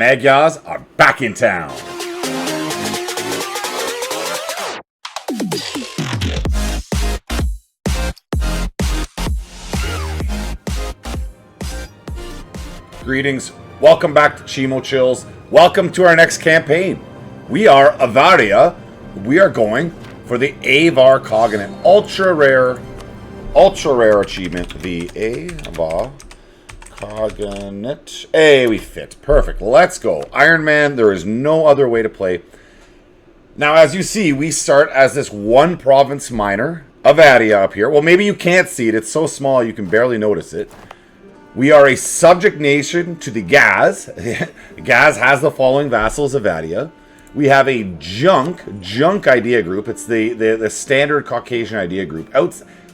Magyars are back in town. Greetings. Welcome back to Chimo Chills. Welcome to our next campaign. We are Avaria. We are going for the Avar Khaganate. Ultra rare achievement. The Avar Khaganate. Hey, we fit. Perfect. Let's go. Iron Man, there is no other way to play. Now, as you see, we start as this one province miner, Avaria up here. Well, maybe you can't see it. It's so small you can barely notice it. We are a subject nation to the Gaz. Gaz has the following vassals of Avaria. We have a junk idea group. It's the standard Caucasian idea group.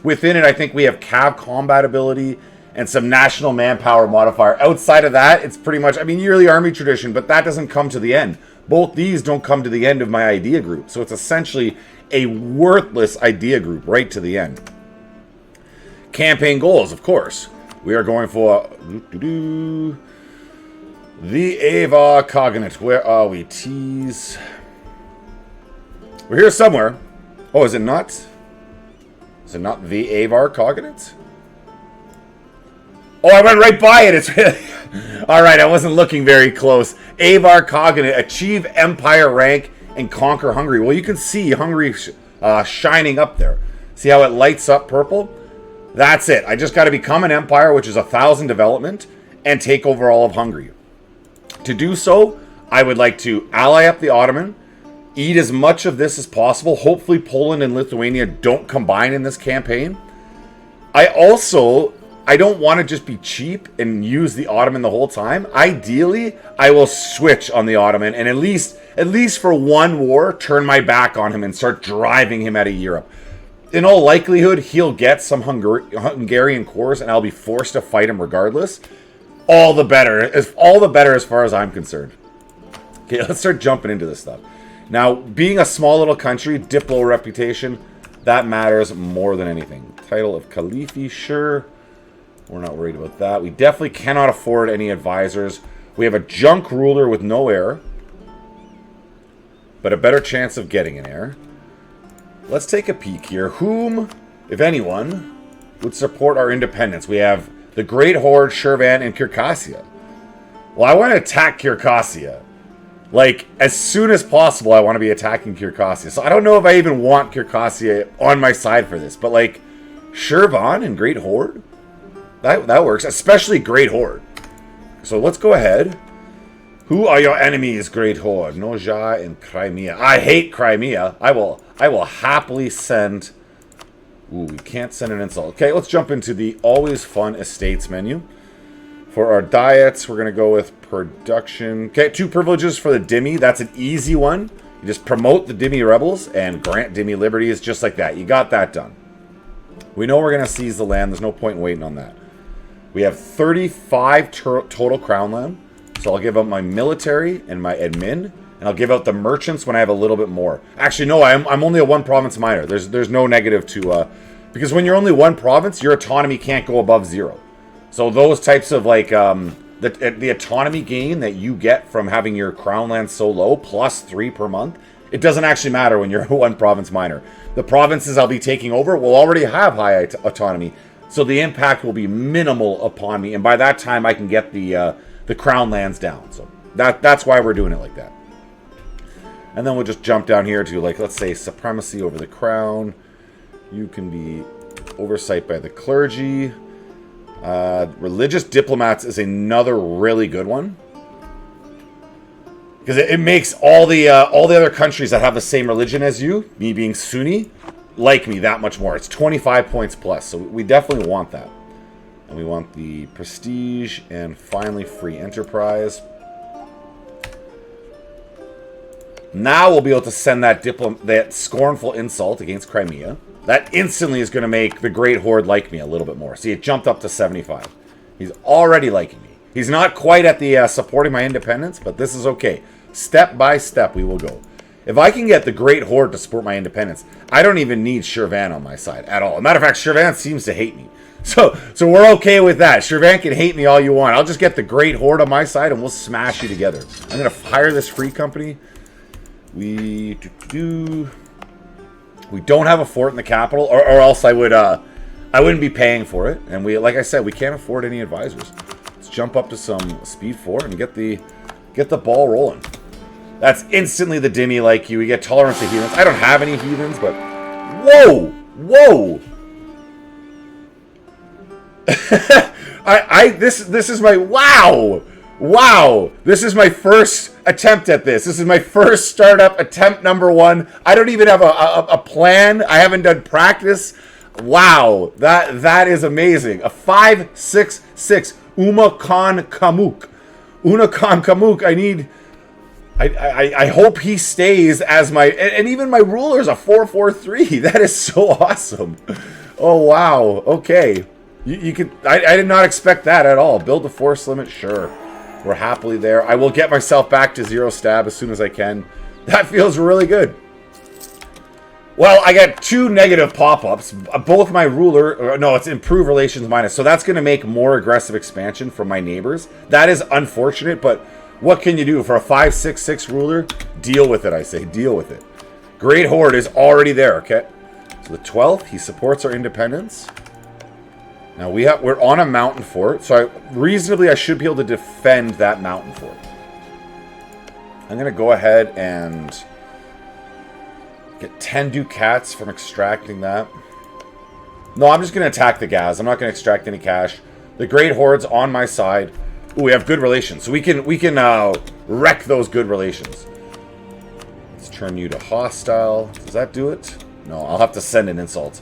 Within it, I think we have Cav combat ability and some national manpower modifier. Outside of that, it's pretty much, I mean, yearly army tradition, but that doesn't come to the end. Both these don't come to the end of my idea group. So it's essentially a worthless idea group right to the end. Campaign goals, of course. We are going for the Avar Khaganate. Where are we? Tease. We're here somewhere. Oh, is it not? Is it not the Avar Khaganate? Oh, I went right by it. It's really... Alright, I wasn't looking very close. Avar Khaganate. Achieve Empire rank and conquer Hungary. Well, you can see Hungary shining up there. See how it lights up purple? That's it. I just got to become an empire, which is 1,000 development, and take over all of Hungary. To do so, I would like to ally up the Ottoman, eat as much of this as possible. Hopefully Poland and Lithuania don't combine in this campaign. I don't want to just be cheap and use the Ottoman the whole time. Ideally, I will switch on the Ottoman and at least for one war, turn my back on him and start driving him out of Europe. In all likelihood, he'll get some Hungarian cores, and I'll be forced to fight him regardless. All the better as far as I'm concerned. Okay, let's start jumping into this stuff. Now, being a small little country, Diplo reputation, that matters more than anything. Title of Khalifi, sure. We're not worried about that. We definitely cannot afford any advisors. We have a junk ruler with no heir, but a better chance of getting an heir. Let's take a peek here. Whom, if anyone, would support our independence? We have the Great Horde, Shirvan, and Circassia. Well, I want to attack Circassia. Like, as soon as possible, I want to be attacking Circassia. So I don't know if I even want Circassia on my side for this. But, like, Shirvan and Great Horde? That works. Especially Great Horde. So let's go ahead. Who are your enemies, Great Horde? Noja and Crimea. I hate Crimea. I will happily send... Ooh, we can't send an insult. Okay, let's jump into the always fun estates menu. For our diets, we're going to go with production. Okay, 2 privileges for the Dhimmi. That's an easy one. You just promote the Dhimmi rebels and grant Dhimmi liberties just like that. You got that done. We know we're going to seize the land. There's no point in waiting on that. We have 35 total crown land. So I'll give out my military and my admin, and I'll give out the merchants when I have a little bit more. Actually, no, I'm only a one province miner. There's no negative to because when you're only one province, your autonomy can't go above 0. So those types of like the autonomy gain that you get from having your crown land so low plus 3 per month, it doesn't actually matter when you're a one province miner. The provinces I'll be taking over will already have high autonomy, so the impact will be minimal upon me, and by that time I can get the crown lands down. So that's why we're doing it like that. And then we'll just jump down here to, like, let's say supremacy over the crown. You can be oversight by the clergy. Religious diplomats is another really good one, because it makes all the other countries that have the same religion as you, me being Sunni, like me that much more. It's 25 points plus, so we definitely want that. And we want the prestige, and finally free enterprise. Now we'll be able to send that scornful insult against Crimea. That instantly is going to make the Great Horde like me a little bit more. See, it jumped up to 75. He's already liking me. He's not quite at the supporting my independence, but this is okay. Step by step we will go. If I can get the Great Horde to support my independence, I don't even need Shirvan on my side at all. As a matter of fact, Shirvan seems to hate me. So we're okay with that. Shirvan can hate me all you want. I'll just get the Great Horde on my side and we'll smash you together. I'm going to hire this free company. We don't have a fort in the capital, or else I wouldn't be paying for it. And like I said, we can't afford any advisors. Let's jump up to some speed 4 and get the ball rolling. That's instantly the Dimmy like you. We get tolerance to heathens. I don't have any heathens, but whoa. This is my wow. This is my first attempt at this. This is my first startup attempt number 1. I don't even have a plan. I haven't done practice. Wow, that is amazing. A 5-6-6 Umakan Kamuk. Unakan Kamuk. I hope he stays as my, and even my ruler is a 4-4-3. That is so awesome. Oh wow. Okay. You could. I did not expect that at all. Build the force limit, sure. We're happily there. I will get myself back to 0 stab as soon as I can. That feels really good. Well, I got 2 negative pop-ups. Both my ruler, no, it's improve relations minus. So that's going to make more aggressive expansion from my neighbors. That is unfortunate, but what can you do for a 5-6-6 ruler? Deal with it, I say. Deal with it. Great Horde is already there. Okay. So the 12th, he supports our independence. Now we're on a mountain fort, so reasonably I should be able to defend that mountain fort. I'm going to go ahead and get 10 ducats from extracting that. No, I'm just going to attack the gas. I'm not going to extract any cash. The Great Horde's on my side. Ooh, we have good relations, so we can wreck those good relations. Let's turn you to hostile. Does that do it? No, I'll have to send an insult.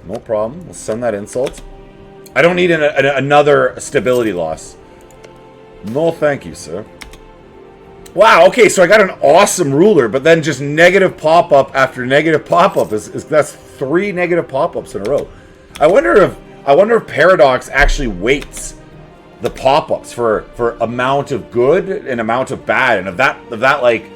No problem. We'll send that insult. I don't need another stability loss. No, thank you, sir. Wow, okay, so I got an awesome ruler, but then just negative pop-up after negative pop-up. That's 3 negative pop-ups in a row. I wonder if Paradox actually weights the pop-ups for amount of good and amount of bad, and of that like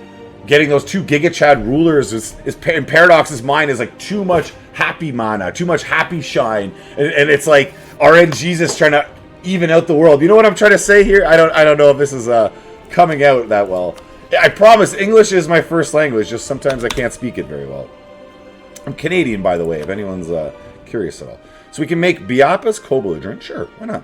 getting those 2 Giga Chad rulers is in Paradox's mind is like too much happy mana, too much happy shine, and it's like RNG's is trying to even out the world. You know what I'm trying to say here? I don't know if this is coming out that well. I promise English is my first language, just sometimes I can't speak it very well. I'm Canadian, by the way, if anyone's curious at all. So we can make Biapas co-belligerent. Sure, why not?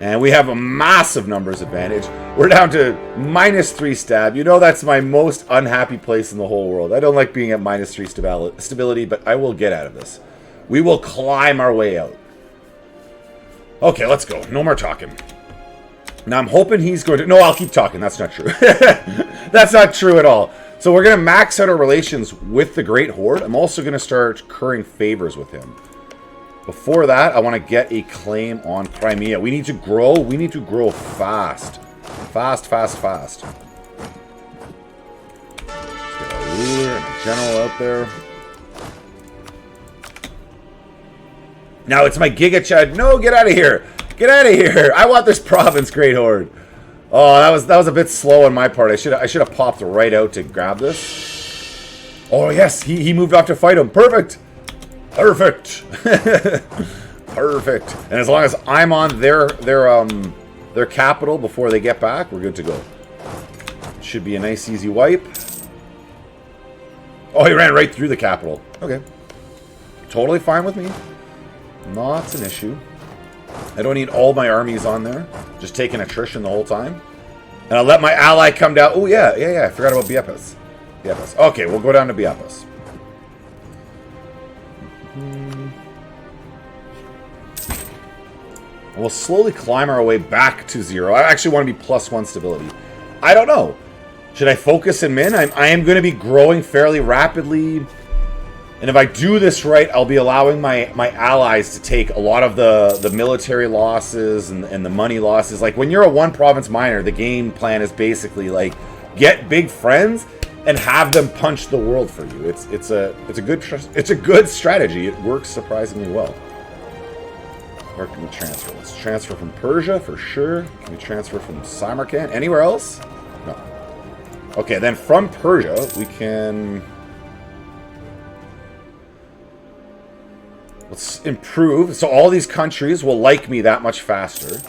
And we have a massive numbers advantage. We're down to -3 stab. You know that's my most unhappy place in the whole world. I don't like being at -3 stability, but I will get out of this. We will climb our way out. Okay, let's go. No more talking. Now I'm hoping he's going to... No, I'll keep talking. That's not true. That's not true at all. So we're going to max out our relations with the Great Horde. I'm also going to start currying favors with him. Before that, I want to get a claim on Crimea. We need to grow. We need to grow fast. Fast. Let's get a ruler and a general out there. Now it's my Giga Chad. No, get out of here. Get out of here. I want this province, Great Horde. Oh, that was a bit slow on my part. I should have popped right out to grab this. Oh, yes. He moved off to fight him. Perfect. Perfect. Perfect. And as long as I'm on their capital before they get back, we're good to go. Should be a nice easy wipe. Oh, he ran right through the capital. Okay. Totally fine with me. Not an issue. I don't need all my armies on there. Just taking attrition the whole time. And I'll let my ally come down. Oh, yeah. I forgot about Biapas. Okay, we'll go down to Biapas. We'll slowly climb our way back to 0. I actually want to be +1 stability. I don't know. Should I focus him in? I am going to be growing fairly rapidly. And if I do this right, I'll be allowing my allies to take a lot of the military losses and the money losses. Like, when you're a one-province miner, the game plan is basically, like, get big friends and have them punch the world for you. It's a good strategy. It works surprisingly well. Where can we transfer? Let's transfer from Persia, for sure. Can we transfer from Samarkand? Anywhere else? No. Okay, then from Persia, we can... Let's improve. So all these countries will like me that much faster.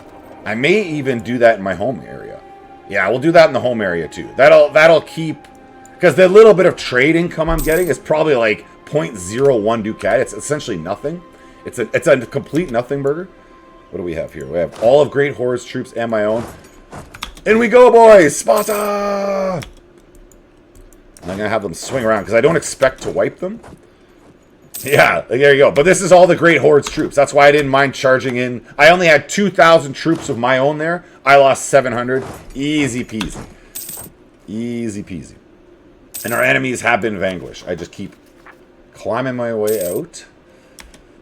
I may even do that in my home area. Yeah, we'll do that in the home area too. That'll keep... Because the little bit of trade income I'm getting is probably like 0.01 ducat. It's essentially nothing. It's a complete nothing burger. What do we have here? We have all of Great Horde's troops and my own. In we go, boys! Sparta! I'm going to have them swing around because I don't expect to wipe them. Yeah, there you go. But this is all the Great Horde's troops. That's why I didn't mind charging in. I only had 2,000 troops of my own there. I lost 700. Easy peasy. Easy peasy. And our enemies have been vanquished. I just keep climbing my way out.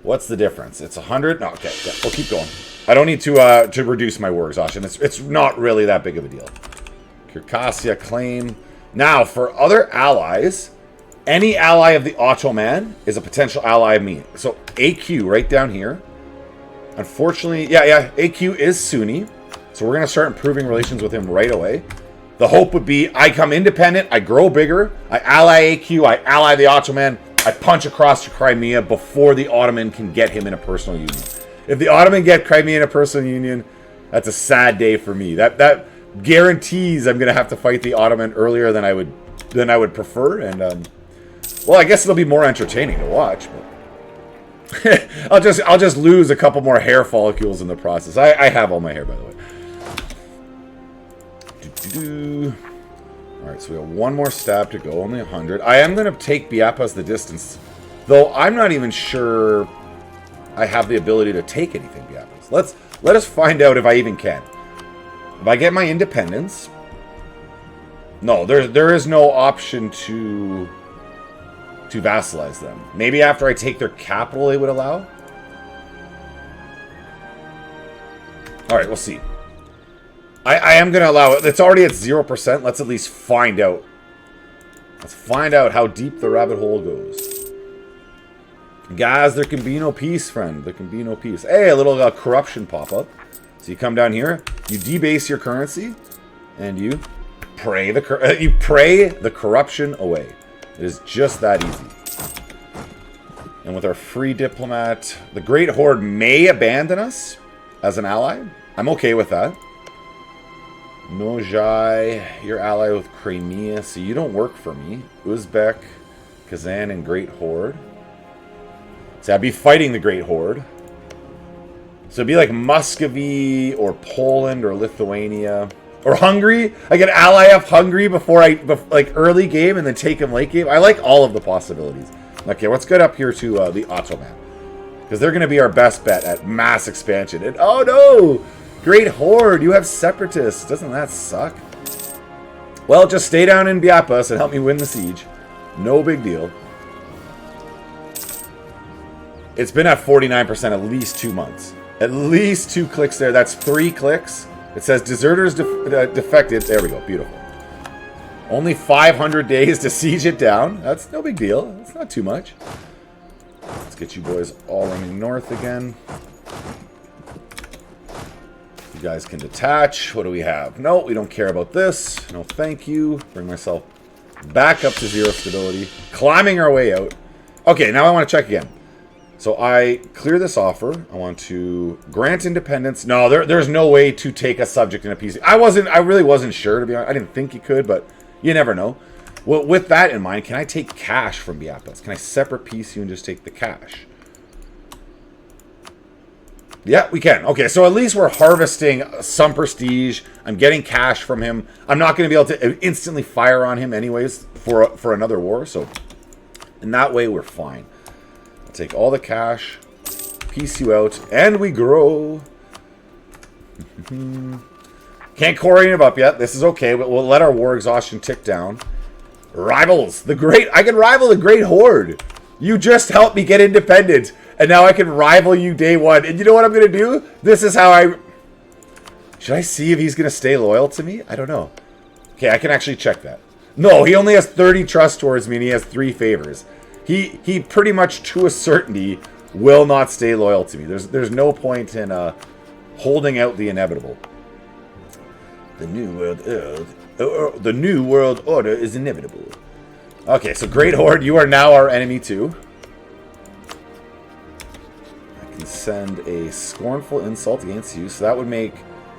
What's the difference? It's 100? No, okay. Yeah, we'll keep going. I don't need to reduce my war exhaustion. It's not really that big of a deal. Circassia claim. Now, for other allies... Any ally of the Ottoman is a potential ally of me. So AQ right down here. Unfortunately, yeah, AQ is Sunni. So we're going to start improving relations with him right away. The hope would be I come independent, I grow bigger, I ally AQ, I ally the Ottoman, I punch across to Crimea before the Ottoman can get him in a personal union. If the Ottoman get Crimea in a personal union, that's a sad day for me. That guarantees I'm going to have to fight the Ottoman earlier than I would prefer, and well, I guess it'll be more entertaining to watch, but I'll just lose a couple more hair follicles in the process. I have all my hair, by the way. Alright, so we have one more stab to go, only 100. I am going to take Biapas the distance, though I'm not even sure I have the ability to take anything Biapas. Let us find out if I even can. If I get my independence... No, there is no option to vassalize them. Maybe after I take their capital they would allow? Alright, we'll see. I am going to allow it. It's already at 0%. Let's at least find out. Let's find out how deep the rabbit hole goes. Guys, there can be no peace, friend. There can be no peace. Hey, a little corruption pop-up. So you come down here, you debase your currency, and you pray the corruption away. It is just that easy. And with our free diplomat, the Great Horde may abandon us as an ally. I'm okay with that. Nojai, you're ally with Crimea, so you don't work for me. Uzbek, Kazan, and Great Horde. So I'd be fighting the Great Horde. So it'd be like Muscovy or Poland or Lithuania. Or Hungary. I get ally of Hungary before like early game and then take him late game. I like all of the possibilities. Okay, let's get up here to the Ottoman. Because they're going to be our best bet at mass expansion. And oh no! Great Horde, you have separatists. Doesn't that suck? Well, just stay down in Biapas and help me win the siege. No big deal. It's been at 49% at least 2 months. At least 2 clicks there. That's 3 clicks. It says deserters defected. There we go. Beautiful. Only 500 days to siege it down. That's no big deal. That's not too much. Let's get you boys all running north again. You guys can detach. What do we have? No, we don't care about this. No, thank you. Bring myself back up to 0 stability. Climbing our way out. Okay, now I want to check again. So I clear this offer. I want to grant independence. No, there's no way to take a subject in a PC. I really wasn't sure, to be honest. I didn't think you could, but you never know. Well, with that in mind, can I take cash from Biapas? Can I separate PC and just take the cash? Yeah, we can. Okay, so at least we're harvesting some prestige. I'm getting cash from him. I'm not going to be able to instantly fire on him anyways for another war. So in that way, we're fine. I'll take all the cash, piece you out, and we grow. Can't core him up yet. This is okay, but we'll let our war exhaustion tick down. Rivals. I can rival the Great Horde. You just helped me get independent. And now I can rival you day one. And you know what I'm going to do? This is how I... Should I see if he's going to stay loyal to me? I don't know. Okay, I can actually check that. No, he only has 30 trust towards me and he has 3 favors. He pretty much, to a certainty, will not stay loyal to me. There's no point in holding out the inevitable. The new world order is inevitable. Okay, so Great Horde, you are now our enemy too. send a scornful insult against you. So that would make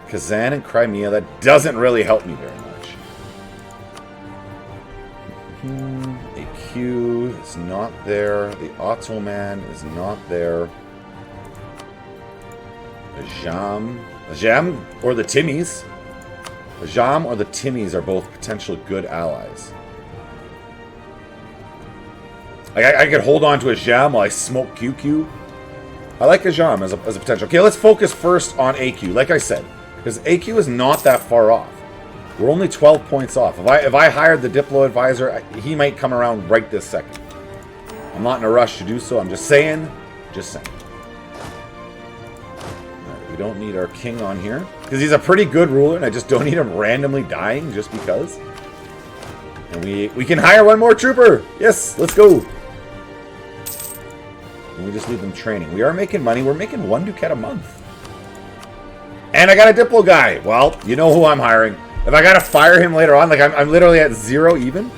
Kazan and Crimea. That doesn't really help me very much. AQ is not there. The Ottoman is not there. Ajam or the Timmies. Ajam or the Timmies are both potential good allies. I could hold on to Ajam while I smoke QQ. I like Ajam as a potential. Okay, let's focus first on AQ, like I said. Because AQ is not that far off. We're only 12 points off. If I hired the Diplo advisor, he might come around right this second. I'm not in a rush to do so. I'm just saying. Just saying. Alright, we don't need our king on here. Because he's a pretty good ruler, and I just don't need him randomly dying just because. And we can hire one more trooper. Yes, let's go. And we just leave them training. We are making money. We're making 1 ducat a month. And I got a Diplo guy. Well, you know who I'm hiring. If I gotta fire him later on, like I'm literally at 0 even.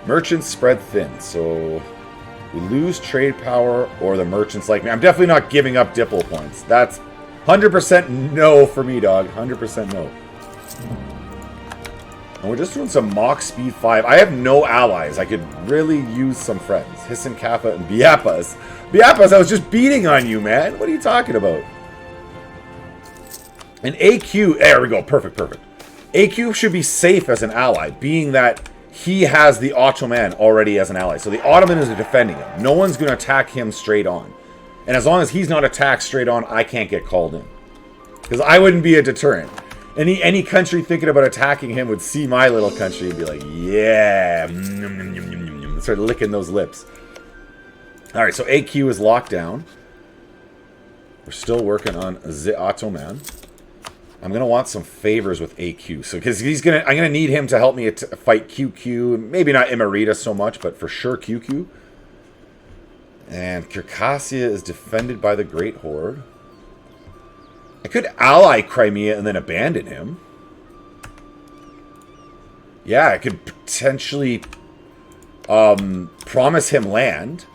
Merchants spread thin, so we lose trade power or the merchants like me. I'm definitely not giving up Diplo points. That's 100% no for me, dog. 100% no. And we're just doing some mock speed 5. I have no allies. I could really use some friends. Hissin Kappa and Biapas. Biapas, I was just beating on you, man. What are you talking about? And AQ, there we go. Perfect, perfect. AQ should be safe as an ally, being that he has the Ottoman already as an ally. So the Ottoman is defending him. No one's going to attack him straight on. And as long as he's not attacked straight on, I can't get called in. Because I wouldn't be a deterrent. Any country thinking about attacking him would see my little country and be like, yeah. Start licking those lips. Alright, so AQ is locked down. We're still working on the Ottoman. I'm gonna want some favors with AQ, so because I'm gonna need him to help me fight QQ. Maybe not Emerita so much, but for sure QQ. And Circassia is defended by the Great Horde. I could ally Crimea and then abandon him. Yeah, I could potentially promise him land.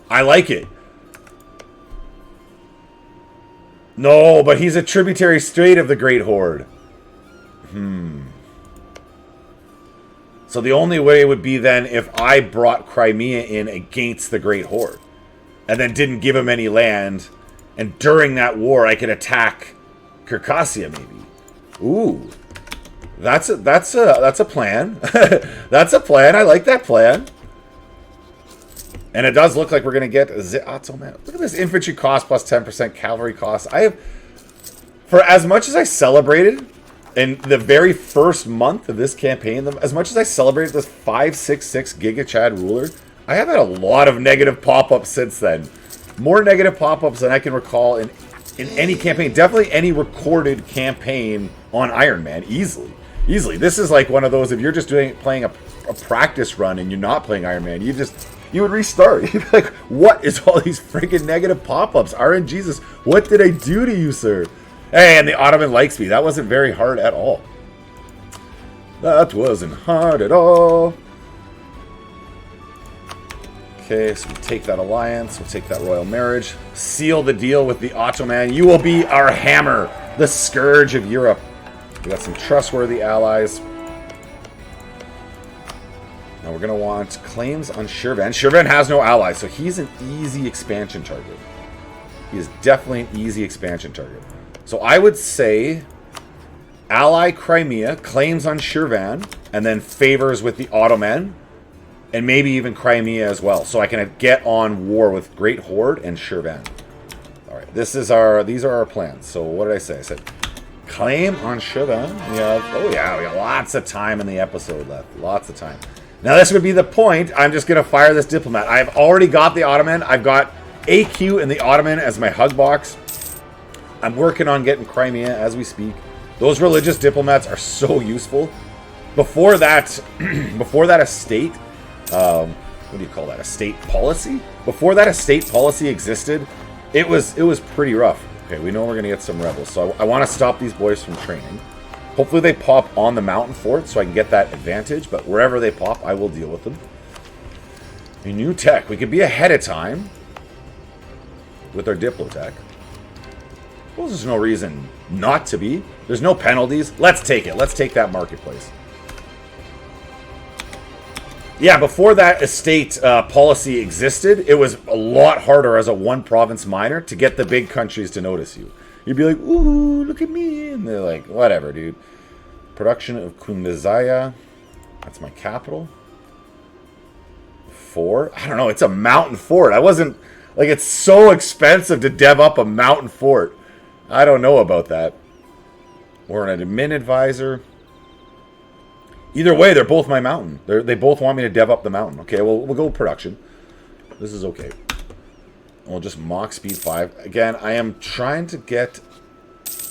I like it. No, but he's a tributary state of the Great Horde. So the only way would be then if I brought Crimea in against the Great Horde. And then didn't give him any land. And during that war, I could attack Circassia, maybe. Ooh. That's a plan. That's a plan. I like that plan. And it does look like we're going to get the Ottoman. Look at this infantry cost plus 10% cavalry cost. For as much as I celebrated in the very first month of this campaign, as much as I celebrated this 566 Giga Chad ruler, I have had a lot of negative pop-ups since then. More negative pop-ups than I can recall in any campaign. Definitely any recorded campaign on Iron Man. Easily. Easily. This is like one of those, if you're just playing a practice run and you're not playing Iron Man, you would restart. You'd be like, what is all these freaking negative pop-ups? RNGesus, what did I do to you, sir? Hey, and the Ottoman likes me. That wasn't very hard at all. That wasn't hard at all. Okay, so we take that alliance. We'll take that royal marriage. Seal the deal with the Ottoman. You will be our hammer, the scourge of Europe. We got some trustworthy allies. Now we're going to want claims on Shirvan. Shirvan has no allies, so he's an easy expansion target. He is definitely an easy expansion target. So I would say ally Crimea, claims on Shirvan, and then favors with the Ottoman, and maybe even Crimea as well. So I can get on war with Great Horde and Shirvan. Alright, these are our plans. So what did I say? I said claim on Shirvan. We got lots of time in the episode left. Lots of time. Now this would be the point. I'm just going to fire this diplomat. I've already got the Ottoman. I've got AQ and the Ottoman as my hug box. I'm working on getting Crimea as we speak. Those religious diplomats are so useful. Before that estate, what do you call that? Estate policy? Before that estate policy existed, it was pretty rough. Okay, we know we're going to get some rebels. So I want to stop these boys from training. Hopefully they pop on the mountain fort so I can get that advantage. But wherever they pop, I will deal with them. A new tech. We could be ahead of time with our Diplotech. Well, there's no reason not to be. There's no penalties. Let's take it. Let's take that marketplace. Yeah, before that estate policy existed, it was a lot harder as a one-province miner to get the big countries to notice you. You'd be like, ooh, look at me. And they're like, whatever, dude. Production of Kundazaya. That's my capital. 4? I don't know. It's a mountain fort. I wasn't... Like, it's so expensive to dev up a mountain fort. I don't know about that. Or an admin advisor. Either way, they're both my mountain. They both want me to dev up the mountain. Okay, well, we'll go production. This is okay. We'll just mock speed 5. Again, I am trying to get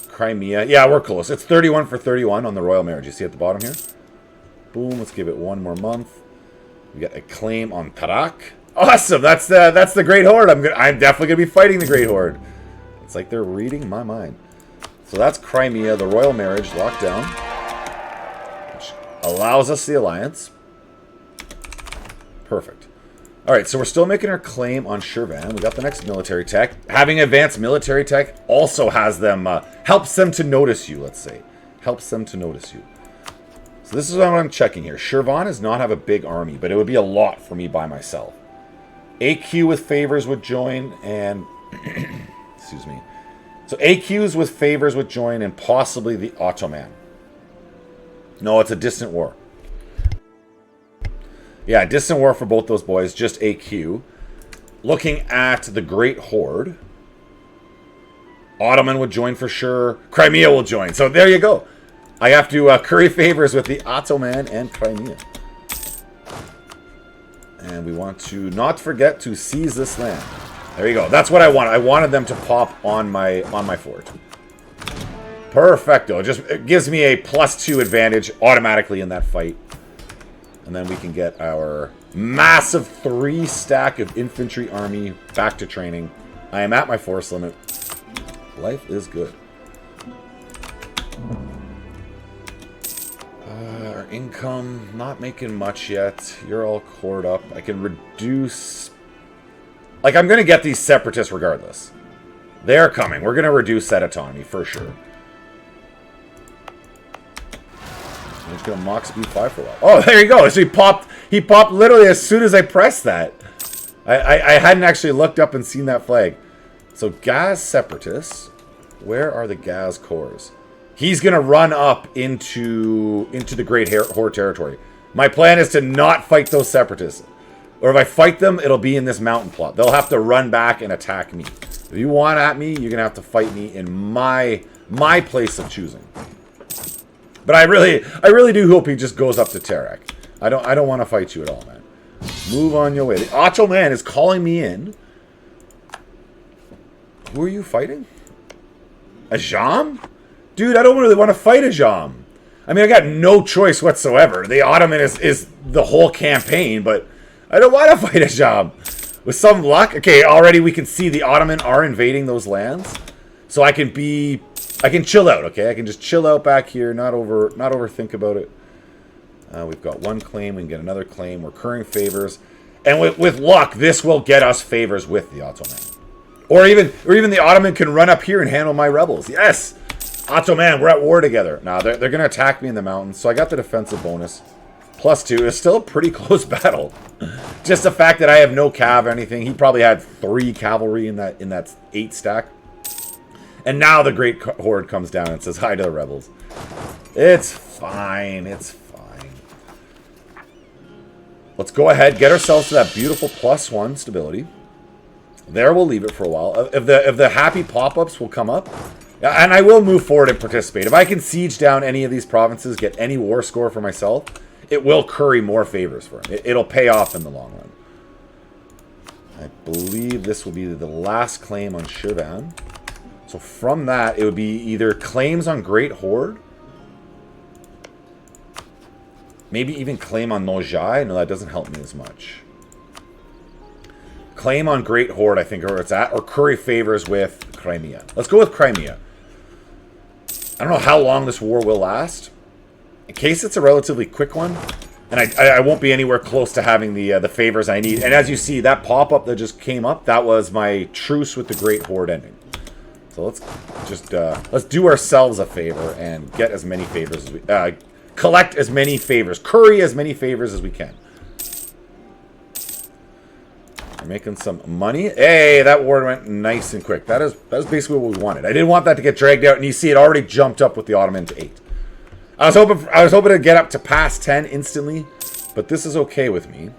Crimea. Yeah, we're close. It's 31 for 31 on the Royal Marriage. You see at the bottom here? Boom, let's give it one more month. We got a claim on Tarak. Awesome, that's the Great Horde. I'm definitely going to be fighting the Great Horde. It's like they're reading my mind. So that's Crimea, the Royal Marriage, locked down. Which allows us the alliance. Perfect. Alright, so we're still making our claim on Shirvan. We got the next military tech. Having advanced military tech also has them, helps them to notice you, let's say. Helps them to notice you. So this is what I'm checking here. Shirvan does not have a big army, but it would be a lot for me by myself. AQ with favors would join, and... excuse me. So AQs with favors would join, and possibly the Ottoman. No, it's a distant war. Yeah, distant war for both those boys, just AQ. Looking at the Great Horde. Ottoman would join for sure. Crimea will join. So there you go. I have to curry favors with the Ottoman and Crimea. And we want to not forget to seize this land. There you go. That's what I wanted. I wanted them to pop on my fort. Perfecto. It gives me a +2 advantage automatically in that fight. And then we can get our massive 3 stack of infantry army back to training. I am at my force limit. Life is good. Our income, not making much yet. You're all cored up. I can reduce... Like, I'm going to get these separatists regardless. They're coming. We're going to reduce that autonomy for sure. I'm just going to mock speed 5 for a while. Oh, there you go. So he popped literally as soon as I pressed that. I hadn't actually looked up and seen that flag. So Gaz separatists. Where are the Gaz cores? He's going to run up into the Great Horde territory. My plan is to not fight those separatists. Or if I fight them, it'll be in this mountain plot. They'll have to run back and attack me. If you want at me, you're going to have to fight me in my place of choosing. But I really do hope he just goes up to Tarak. I don't want to fight you at all, man. Move on your way. The Ottoman is calling me in. Who are you fighting? Ajam? Dude, I don't really want to fight Ajam. I mean, I got no choice whatsoever. The Ottoman is the whole campaign, but I don't want to fight Ajam. With some luck, okay, already we can see the Ottoman are invading those lands. So I can chill out, okay? I can just chill out back here, not overthink about it. We've got one claim, we can get another claim. We're currying favors. And with luck, this will get us favors with the Ottoman. Or even the Ottoman can run up here and handle my rebels. Yes! Ottoman, we're at war together. Now, they're going to attack me in the mountains, so I got the defensive bonus. +2. It's still a pretty close battle. Just the fact that I have no cav or anything. He probably had 3 cavalry in that 8 stack. And now the Great Horde comes down and says hi to the rebels. It's fine. It's fine. Let's go ahead, get ourselves to that beautiful +1 stability. There, we'll leave it for a while. If the happy pop-ups will come up, and I will move forward and participate. If I can siege down any of these provinces, get any war score for myself, it will curry more favors for him. It'll pay off in the long run. I believe this will be the last claim on Shirvan. So from that, it would be either claims on Great Horde, maybe even claim on Nojai. No, that doesn't help me as much. Claim on Great Horde, I think, where it's at, or curry favors with Crimea. Let's go with Crimea. I don't know how long this war will last. In case it's a relatively quick one, and I won't be anywhere close to having the favors I need. And as you see, that pop-up that just came up, that was my truce with the Great Horde ending. So So let's just let's do ourselves a favor and get as many favors as we collect as many favors, curry as many favors as we can. We're making some money. Hey, that war went nice and quick. That is basically what we wanted. I didn't want that to get dragged out, and you see it already jumped up with the Ottoman to 8. I was hoping to get up to past 10 instantly, but this is okay with me.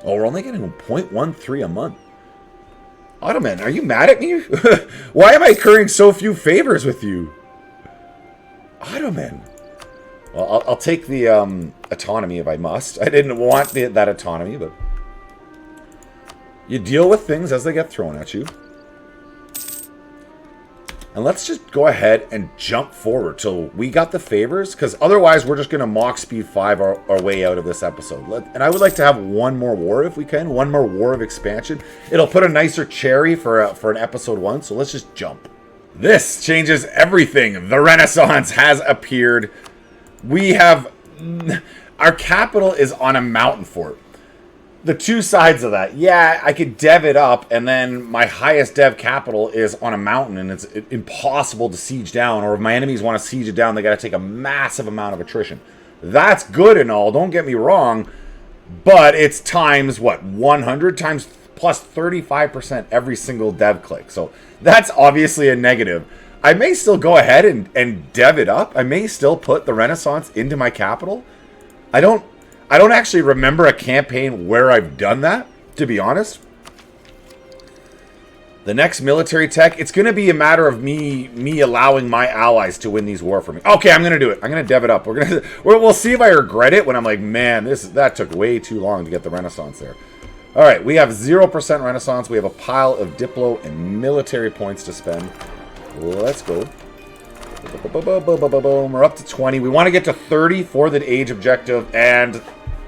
Oh, we're only getting 0.13 a month. Ottoman, are you mad at me? Why am I currying so few favors with you? Ottoman. Well, I'll take the autonomy if I must. I didn't want that autonomy, but you deal with things as they get thrown at you. And let's just go ahead and jump forward till we got the favors, because otherwise we're just going to Mach Speed 5 our way out of this episode. And I would like to have one more war if we can, one more war of expansion. It'll put a nicer cherry for an episode 1, so let's just jump. This changes everything. The Renaissance has appeared. We have... Our capital is on a mountain fort. The two sides of that. Yeah, I could dev it up, and then my highest dev capital is on a mountain, and it's impossible to siege down. Or if my enemies want to siege it down, they got to take a massive amount of attrition. That's good and all, don't get me wrong, but it's times, what, 100 times plus 35% every single dev click. So that's obviously a negative. I may still go ahead and dev it up. I may still put the Renaissance into my capital. I don't actually remember a campaign where I've done that, to be honest. The next military tech, it's going to be a matter of me allowing my allies to win these war for me. Okay, I'm going to do it. I'm going to dev it up. We'll see if I regret it when I'm like, man, that took way too long to get the Renaissance there. All right, we have 0% Renaissance. We have a pile of Diplo and military points to spend. Let's go. We're up to 20. We want to get to 30 for the age objective and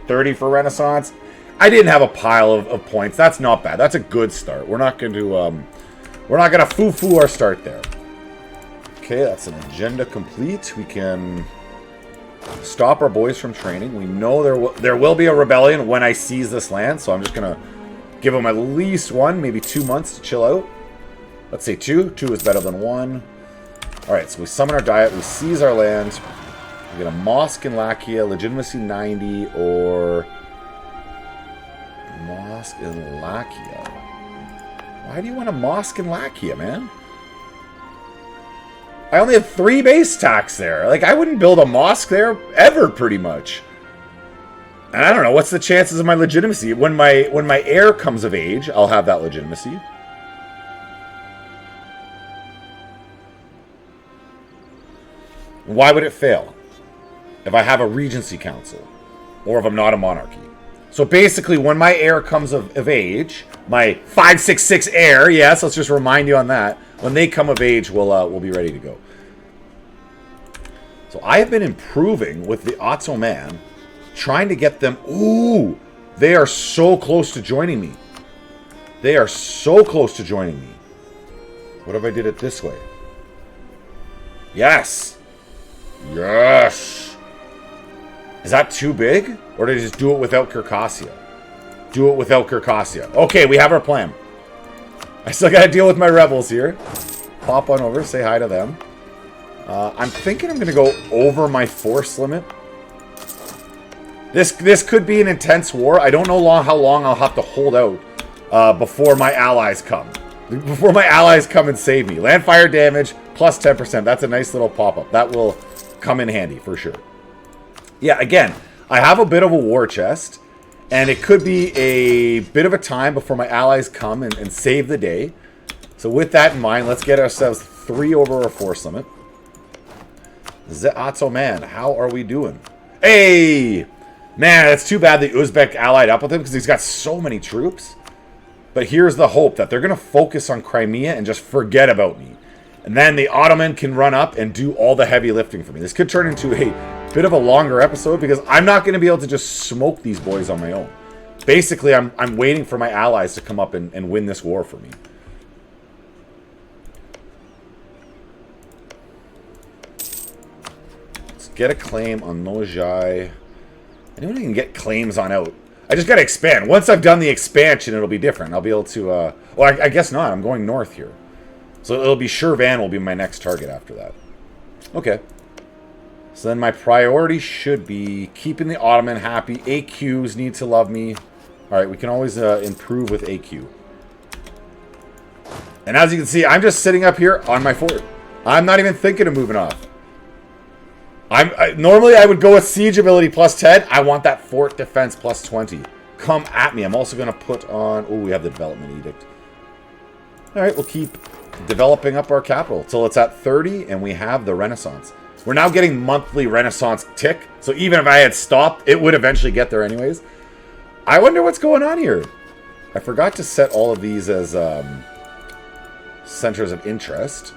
30 for Renaissance. I didn't have a pile of points. That's not bad. That's a good start. We're not going to foo-foo our start there. Okay, that's an agenda complete. We can stop our boys from training. We know there will be a rebellion when I seize this land, so I'm just going to give them at least 1, maybe 2 months to chill out. Let's say 2. 2 is better than 1. Alright, so we summon our diet, we seize our land, we get a mosque in Lakia, legitimacy 90, or mosque in Lakia. Why do you want a mosque in Lakia, man? I only have 3 base tax there. Like, I wouldn't build a mosque there ever, pretty much. And I don't know, what's the chances of my legitimacy? When my heir comes of age, I'll have that legitimacy. Why would it fail? If I have a regency council, or if I'm not a monarchy. So basically, when my heir comes of age, my 566 heir, yes, let's just remind you on that. When they come of age, we'll be ready to go. So I have been improving with the Ottoman, trying to get them. Ooh, they are so close to joining me. They are so close to joining me. What if I did it this way? Yes. Yes! Is that too big? Or did I just do it without Circassia? Do it without Circassia. Okay, we have our plan. I still gotta deal with my rebels here. Pop on over, say hi to them. I'm thinking I'm gonna go over my force limit. This could be an intense war. I don't know how long I'll have to hold out before my allies come. Before my allies come and save me. Land fire damage plus 10%. That's a nice little pop-up. That will come in handy for sure. Yeah, again, I have a bit of a war chest, and it could be a bit of a time before my allies come and save the day. So with that in mind, let's get ourselves 3 over our force limit. Zeato man, how are we doing? Hey! Man, it's too bad the Uzbek allied up with him because he's got so many troops. But here's the hope that they're going to focus on Crimea and just forget about me. And then the Ottoman can run up and do all the heavy lifting for me. This could turn into a bit of a longer episode because I'm not going to be able to just smoke these boys on my own. Basically, I'm waiting for my allies to come up and win this war for me. Let's get a claim on Nojai. Anyone can get claims on out. I just got to expand. Once I've done the expansion, it'll be different. I'll be able to... well, I guess not. I'm going north here. So it'll be Shirvan will be my next target after that. Okay. So then my priority should be keeping the Ottoman happy. AQs need to love me. Alright, we can always improve with AQ. And as you can see, I'm just sitting up here on my fort. I'm not even thinking of moving off. Normally I would go with siege ability plus 10. I want that fort defense plus 20. Come at me. I'm also going to put on... Oh, we have the development edict. Alright, we'll keep developing up our capital till it's at 30 and we have the Renaissance. We're now getting monthly Renaissance tick. So even if I had stopped, it would eventually get there anyways. I wonder what's going on here. I forgot to set all of these as centers of interest.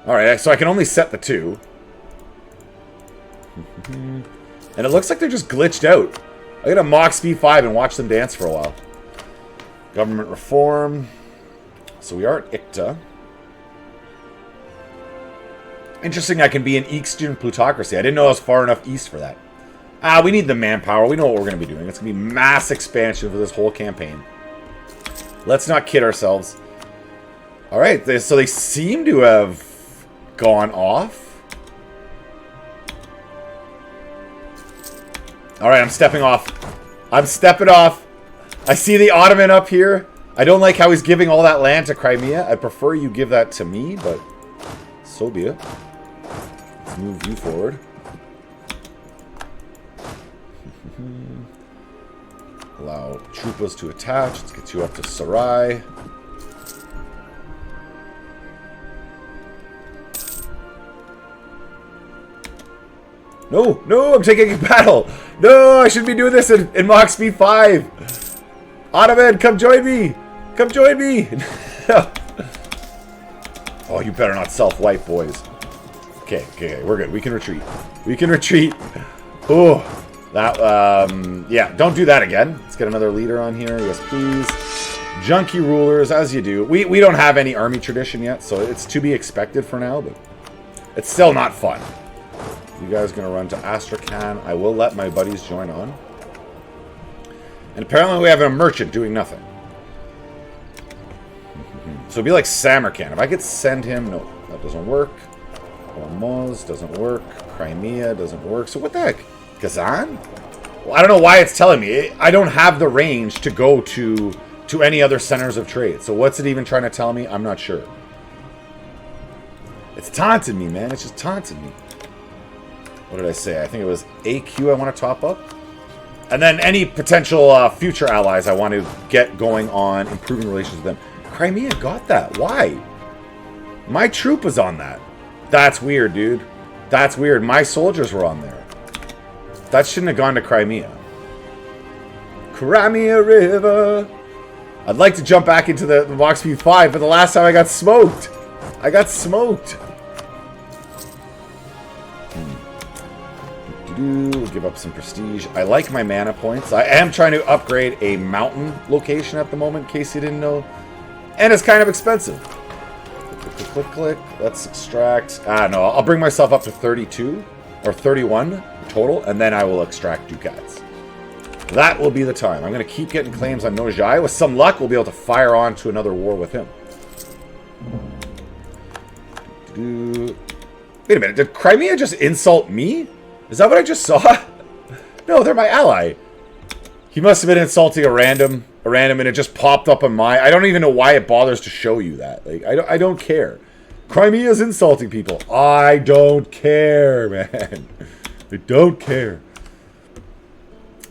Alright, so I can only set the 2. And it looks like they're just glitched out. I gotta mock speed 5 and watch them dance for a while. Government reform. So we are at ICTA. Interesting, I can be an Eastern plutocracy. I didn't know I was far enough east for that. We need the manpower. We know what we're going to be doing. It's going to be mass expansion for this whole campaign. Let's not kid ourselves. Alright, so they seem to have gone off. Alright, I'm stepping off. I'm stepping off. I see the Ottoman up here. I don't like how he's giving all that land to Crimea. I prefer you give that to me, but so be it. Let's move you forward. Allow troopers to attach. Let's get you up to Sarai. No, no, I'm taking a battle. No, I shouldn't be doing this in Mach Speed 5. Ottoman, come join me. Come join me. Oh, you better not self-wipe, boys. Okay, okay, we're good. We can retreat. We can retreat. Oh, that, yeah, don't do that again. Let's get another leader on here. Yes, please. Junkie rulers, as you do. We don't have any army tradition yet, so it's to be expected for now, but it's still not fun. You guys are going to run to Astrakhan. I will let my buddies join on. And apparently we have a merchant doing nothing. So it'd be like Samarkand. If I could send him... No, that doesn't work. Hormuz doesn't work. Crimea doesn't work. So what the heck? Kazan? Well, I don't know why it's telling me. I don't have the range to go to any other centers of trade. So what's it even trying to tell me? I'm not sure. It's taunting me, man. It's just taunting me. What did I say? I think it was AQ I want to top up. And then any potential future allies I want to get going on improving relations with them. Crimea got that. Why? My troop was on that. That's weird, dude. That's weird. My soldiers were on there. That shouldn't have gone to Crimea. Crimea River. I'd like to jump back into the Mach Speed 5, but the last time I got smoked. I got smoked. We'll give up some prestige. I like my mana points. I am trying to upgrade a mountain location at the moment, in case you didn't know. And it's kind of expensive. Click, click, click, click. Let's extract... no. I'll bring myself up to 32 or 31 total, and then I will extract ducats. That will be the time. I'm going to keep getting claims on Nojai. With some luck, we'll be able to fire on to another war with him. Wait a minute. Did Crimea just insult me? Is that what I just saw? No, they're my ally. He must have been insulting a random, and it just popped up on my... I don't even know why it bothers to show you that. Like, I don't care. Crimea's insulting people. I don't care, man. I don't care.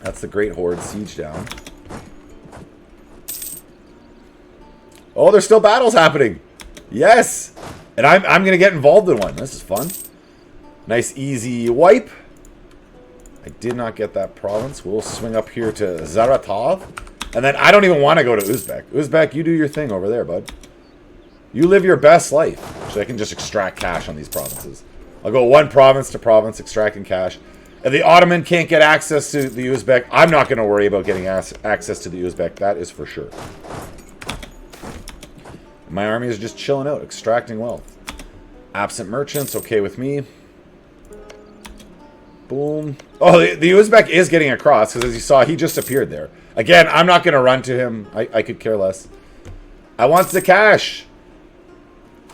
That's the Great Horde siege down. Oh, there's still battles happening. Yes. And I'm going to get involved in one. This is fun. Nice, easy wipe. I did not get that province. We'll swing up here to Zaratov. And then I don't even want to go to Uzbek. Uzbek, you do your thing over there, bud. You live your best life. So I can just extract cash on these provinces. I'll go one province to province, extracting cash. If the Ottoman can't get access to the Uzbek, I'm not going to worry about getting access to the Uzbek. That is for sure. My army is just chilling out, extracting wealth. Absent merchants, okay with me. Boom. Oh, the Uzbek is getting across, because as you saw, he just appeared there. Again, I'm not going to run to him. I could care less. I want the cash.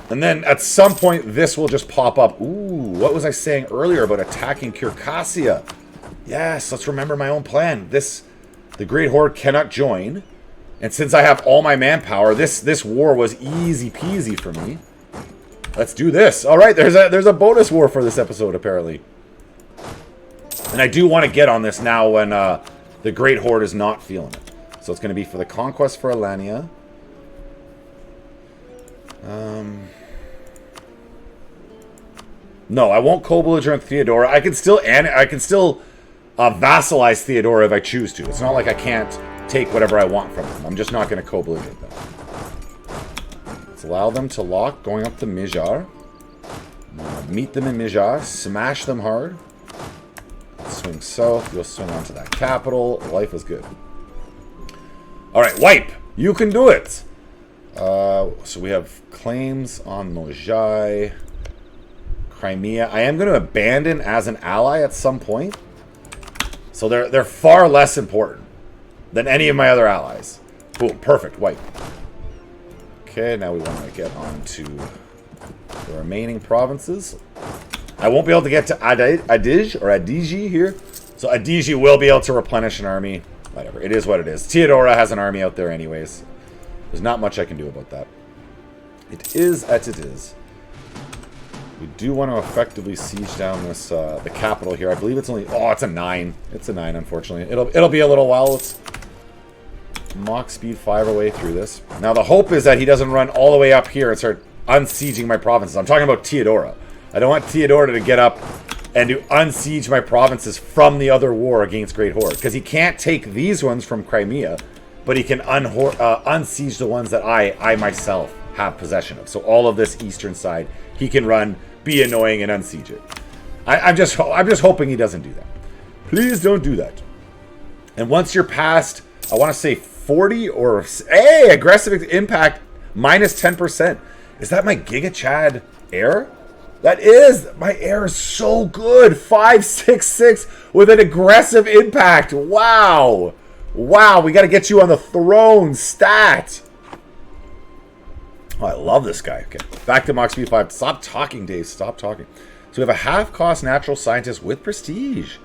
And then at some point, this will just pop up. Ooh, what was I saying earlier about attacking Circassia? Yes, let's remember my own plan. The Great Horde cannot join. And since I have all my manpower, this war was easy peasy for me. Let's do this. All right, there's a bonus war for this episode, apparently. And I do want to get on this now when the Great Horde is not feeling it. So it's going to be for the conquest for Alania. No, I won't co-belligerent Theodora. I can still vassalize Theodora if I choose to. It's not like I can't take whatever I want from them. I'm just not going to co-belligerent them. Let's allow them to lock going up to Mijar. Meet them in Mijar. Smash them hard. Swing south. You'll swing onto that capital. Life is good. Alright, wipe. You can do it. So we have claims on Nojai. Crimea. I am going to abandon as an ally at some point. So they're far less important than any of my other allies. Boom, perfect, wipe. Okay, now we want to get on to the remaining provinces. I won't be able to get to Adigi here. So Adigi will be able to replenish an army. Whatever, it is what it is. Theodora has an army out there anyways. There's not much I can do about that. It is as it is. We do want to effectively siege down this the capital here. I believe it's only... Oh, it's a 9. It's a 9, unfortunately. It'll be a little while. Let's Mach speed 5 our way through this. Now, the hope is that he doesn't run all the way up here and start unsieging my provinces. I'm talking about Theodora. I don't want Theodora to get up and to unsiege my provinces from the other war against Great Horde. Because he can't take these ones from Crimea, but he can unsiege the ones that I myself have possession of. So all of this eastern side, he can run... be annoying and unsiege it. I'm just hoping he doesn't do that. Please don't do that. And once you're past, I want to say 40 or... Hey, aggressive impact minus 10%. Is that my Giga Chad air? That is! My air is so good! 566 with an aggressive impact! Wow! Wow, we got to get you on the throne stat! Oh, I love this guy. Okay, back to Mach speed 5. Stop talking, Dave. Stop talking. So we have a half-cost natural scientist with prestige.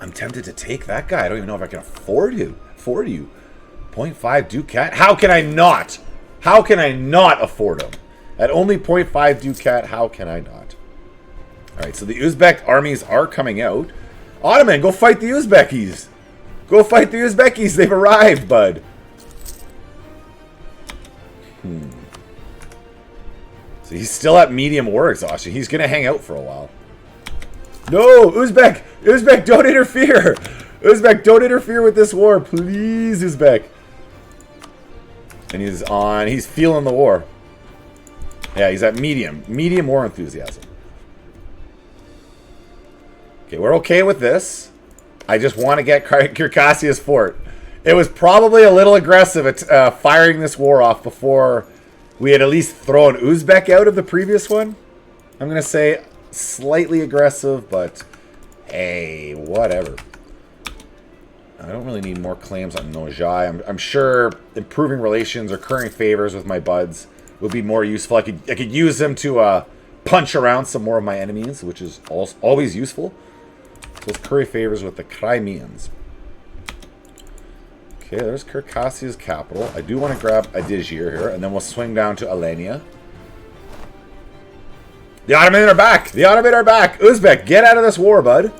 I'm tempted to take that guy. I don't even know if I can afford you. 0.5 Ducat. How can I not? How can I not afford him? At only 0.5 Ducat, how can I not? All right, so the Uzbek armies are coming out. Ottoman, go fight the Uzbekis. Go fight the Uzbekis. They've arrived, bud. So he's still at medium war exhaustion. He's going to hang out for a while. No, Uzbek! Uzbek, don't interfere! Uzbek, don't interfere with this war. Please, Uzbek. And he's feeling the war. Yeah, he's at medium war enthusiasm. Okay, we're okay with this. I just want to get Circassia's fort. It was probably a little aggressive at firing this war off before we had at least thrown Uzbek out of the previous one. I'm going to say slightly aggressive, but hey, whatever. I don't really need more claims on Nojai. I'm sure improving relations or currying favors with my buds would be more useful. I could use them to punch around some more of my enemies, which is always useful. So let's curry favors with the Crimeans. Okay, there's Circassia's capital. I do want to grab Adigir here, and then we'll swing down to Alania. The Ottoman are back! The Ottoman are back! Uzbek, get out of this war, bud.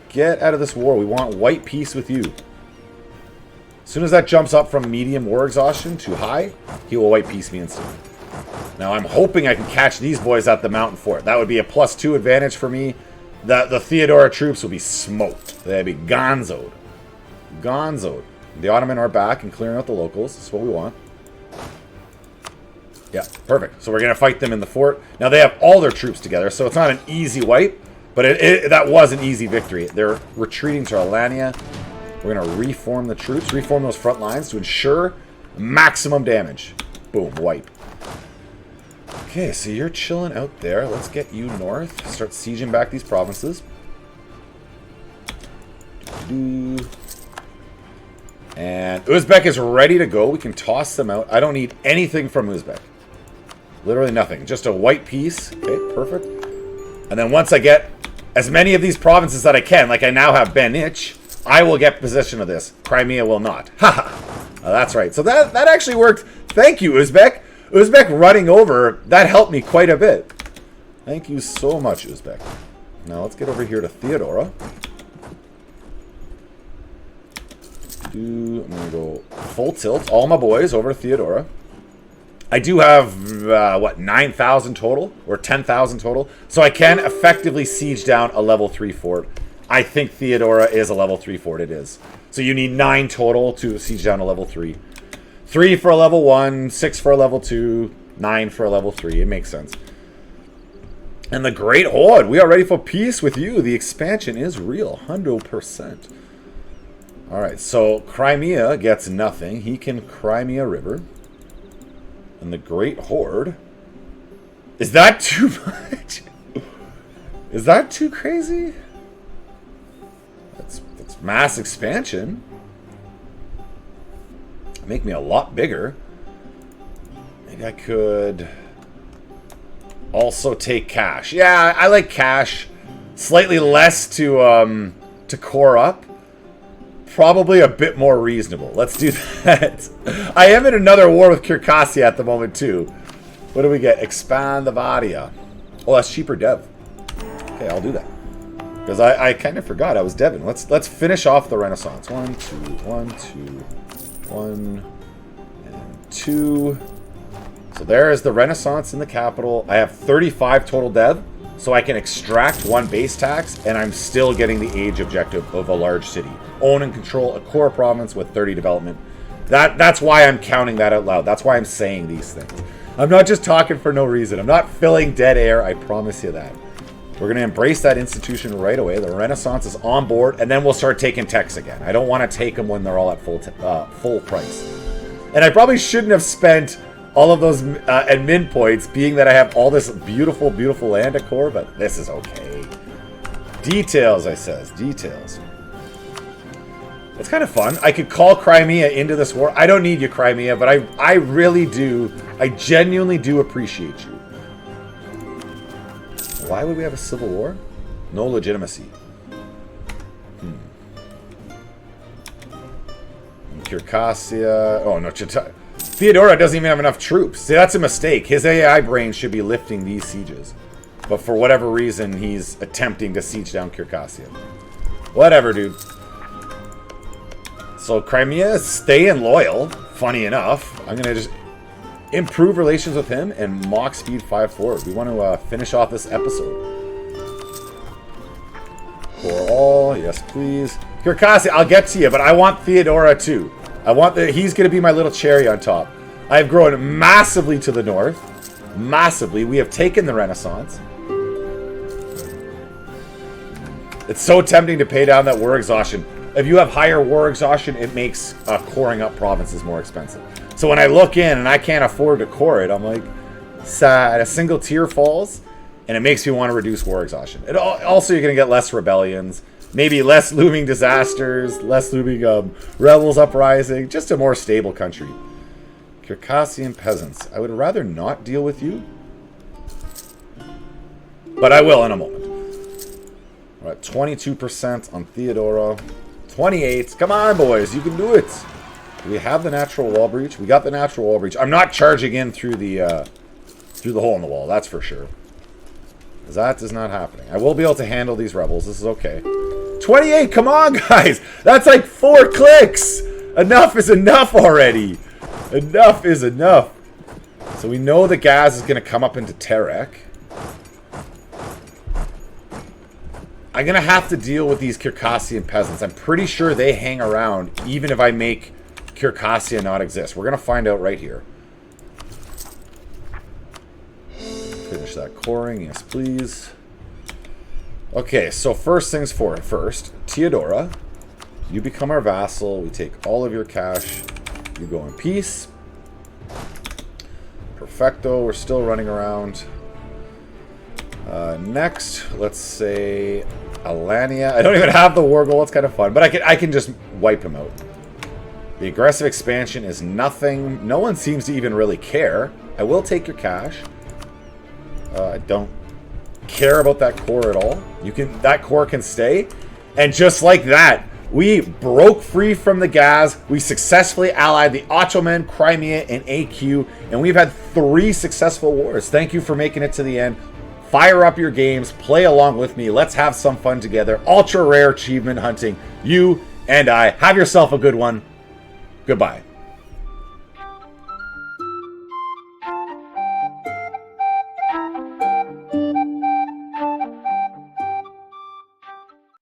Get out of this war. We want white peace with you. As soon as that jumps up from medium war exhaustion to high, he will white peace me instantly. Now, I'm hoping I can catch these boys at the mountain fort. That would be a +2 advantage for me. The Theodora troops will be smoked. They'd be gonzoed. Gonzoed. The Ottoman are back and clearing out the locals. That's what we want. Yeah, perfect. So we're going to fight them in the fort. Now, they have all their troops together, so it's not an easy wipe, but that was an easy victory. They're retreating to Alania. We're going to reform the troops, reform those front lines to ensure maximum damage. Boom, wipe. Okay, so you're chilling out there. Let's get you north. Start sieging back these provinces. And Uzbek is ready to go. We can toss them out. I don't need anything from Uzbek. Literally nothing. Just a white piece. Okay, perfect. And then once I get as many of these provinces that I can, like I now have Benich, I will get possession of this. Crimea will not. Haha. That's right. So that actually worked. Thank you, Uzbek. Uzbek running over, that helped me quite a bit. Thank you so much, Uzbek. Now let's get over here to Theodora. I'm going to go full tilt. All my boys over to Theodora. I do have, what, 9,000 total? Or 10,000 total? So I can effectively siege down a level 3 fort. I think Theodora is a level 3 fort. It is. So you need 9 total to siege down a level 3. 3 for a level 1, 6 for a level 2, 9 for a level 3. It makes sense. And the Great Horde. We are ready for peace with you. The expansion is real. 100%. Alright, so Crimea gets nothing. He can Crimea River. And the Great Horde. Is that too much? Is that too crazy? That's mass expansion. Make me a lot bigger. Maybe I could also take cash. Yeah, I like cash. Slightly less to core up. Probably a bit more reasonable. Let's do that. I am in another war with Circassia at the moment too. What do we get? Expand the Avaria. Oh, that's cheaper dev. Okay, I'll do that. Because I kind of forgot I was deving. Let's finish off the Renaissance. 1, 2, 1, 2, 1, and 2. So there is the Renaissance in the capital. I have 35 total dev, so I can extract 1 base tax, and I'm still getting the age objective of a large city. Own and control a core province with 30 development. That's why I'm counting that out loud. That's why I'm saying these things. I'm not just talking for no reason. I'm not filling dead air. I promise you that. We're going to embrace that institution right away. The Renaissance is on board, and then we'll start taking techs again. I don't want to take them when they're all at full price. And I probably shouldn't have spent all of those admin points, being that I have all this beautiful, beautiful land to core, but this is okay. Details, I says. Details. It's kind of fun. I could call Crimea into this war. I don't need you, Crimea, but I really do. I genuinely do appreciate you. Why would we have a civil war? No legitimacy. Circassia. Oh, no. Theodora doesn't even have enough troops. See, that's a mistake. His AI brain should be lifting these sieges. But for whatever reason, he's attempting to siege down Circassia. Whatever, dude. So Crimea is staying loyal, funny enough. I'm going to just improve relations with him and mock speed 5 forward. We want to finish off this episode. For all, yes please. Circassia, I'll get to you, but I want Theodora too. He's going to be my little cherry on top. I have grown massively to the north. Massively. We have taken the Renaissance. It's so tempting to pay down that war exhaustion. If you have higher war exhaustion, it makes coring up provinces more expensive. So when I look in and I can't afford to core it, I'm like, sad. A single tier falls, and it makes me want to reduce war exhaustion. Also, you're going to get less rebellions, maybe less looming disasters, less looming rebels uprising, just a more stable country. Circassian peasants. I would rather not deal with you, but I will in a moment. We're at 22% on Theodora. 28. Come on, boys. You can do it. Do we have the natural wall breach? We got the natural wall breach. I'm not charging in through the hole in the wall. That's for sure. That is not happening. I will be able to handle these rebels. This is okay. 28. Come on, guys. That's like 4 clicks. Enough is enough already. Enough is enough. So we know the gas is going to come up into Terek. I'm going to have to deal with these Circassian peasants. I'm pretty sure they hang around even if I make Circassia not exist. We're going to find out right here. Finish that coring. Yes, please. Okay, so first things first. Theodora, you become our vassal. We take all of your cash. You go in peace. Perfecto. We're still running around. Next, let's say Alania. I don't even have the war goal. It's kind of fun, but I can just wipe him out. The aggressive expansion is nothing. No one seems to even really care. I will take your cash. I don't care about that core at all. That core can stay. And just like that, we broke free from the Gaz. We successfully allied the Ottoman, Crimea, and AQ, and we've had 3 successful wars. Thank you for making it to the end. Fire up your games, play along with me. Let's have some fun together. Ultra rare achievement hunting, you and I. Have yourself a good one. Goodbye.